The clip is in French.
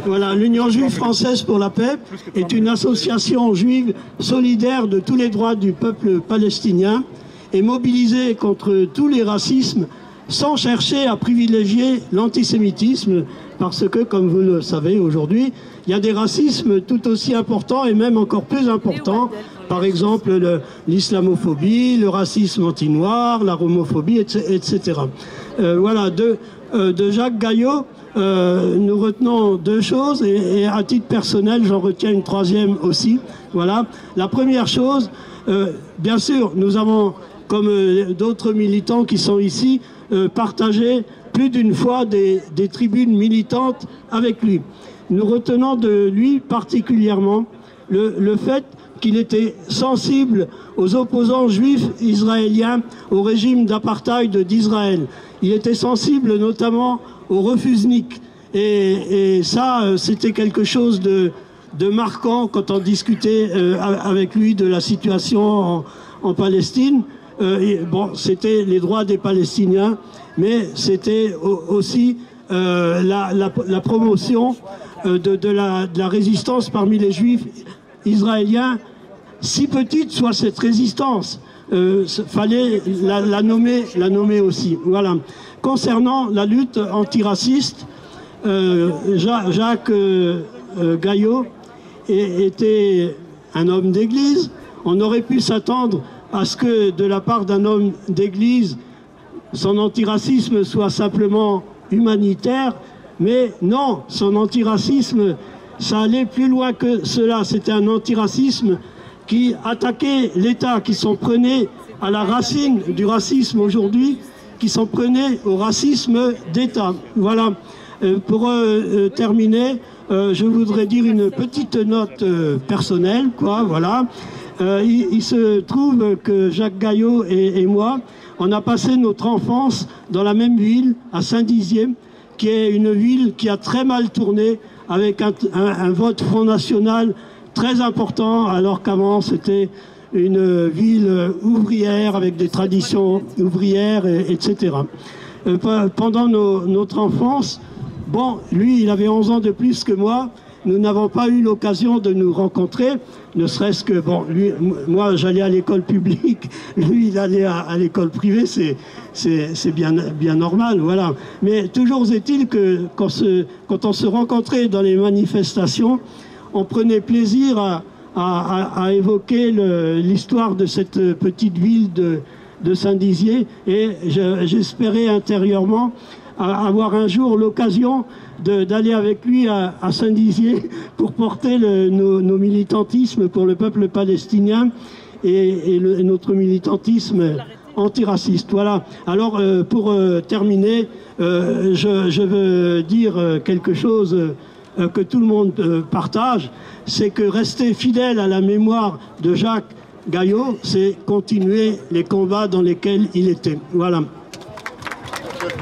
Voilà, l'Union juive française pour la paix est une association juive solidaire de tous les droits du peuple palestinien et mobilisée contre tous les racismes sans chercher à privilégier l'antisémitisme parce que, comme vous le savez aujourd'hui, il y a des racismes tout aussi importants et même encore plus importants. Par exemple, l'islamophobie, le racisme anti-noir, la homophobie, etc. Voilà, de Jacques Gaillot, nous retenons deux choses et à titre personnel, j'en retiens une troisième aussi. Voilà. La première chose, bien sûr, nous avons, comme d'autres militants qui sont ici, partagé plus d'une fois des tribunes militantes avec lui. Nous retenons de lui particulièrement le fait qu'il était sensible aux opposants juifs israéliens au régime d'apartheid d'Israël. Il était sensible notamment aux refusniks. Et ça, c'était quelque chose de marquant quand on discutait avec lui de la situation en Palestine. Bon, c'était les droits des Palestiniens, mais c'était aussi la promotion de la résistance parmi les Juifs israéliens. Si petite soit cette résistance, fallait la nommer aussi. Voilà. Concernant la lutte antiraciste, Jacques Gaillot était un homme d'église. On aurait pu s'attendre à ce que de la part d'un homme d'église, son antiracisme soit simplement humanitaire, mais non, son antiracisme, ça allait plus loin que cela. C'était un antiracisme qui attaquait l'État, qui s'en prenait à la racine du racisme aujourd'hui, qui s'en prenait au racisme d'État. Voilà. Pour terminer, je voudrais dire une petite note personnelle, quoi, voilà. Il se trouve que Jacques Gaillot et moi, on a passé notre enfance dans la même ville, à Saint-Dizier, qui est une ville qui a très mal tourné, avec un vote Front National très important, alors qu'avant c'était une ville ouvrière, avec des traditions ouvrières, etc. Pendant notre enfance, bon, lui, il avait 11 ans de plus que moi. Nous n'avons pas eu l'occasion de nous rencontrer, ne serait-ce que, bon, lui, moi j'allais à l'école publique, lui il allait à l'école privée, c'est bien normal, voilà. Mais toujours est-il que quand on se rencontrait dans les manifestations, on prenait plaisir à évoquer l'histoire de cette petite ville de Saint-Dizier, et j'espérais intérieurement avoir un jour l'occasion d'aller avec lui à Saint-Dizier pour porter nos militantismes pour le peuple palestinien et notre militantisme antiraciste. Voilà. Alors, pour terminer, je veux dire quelque chose que tout le monde partage, c'est que rester fidèle à la mémoire de Jacques Gaillot, c'est continuer les combats dans lesquels il était. Voilà.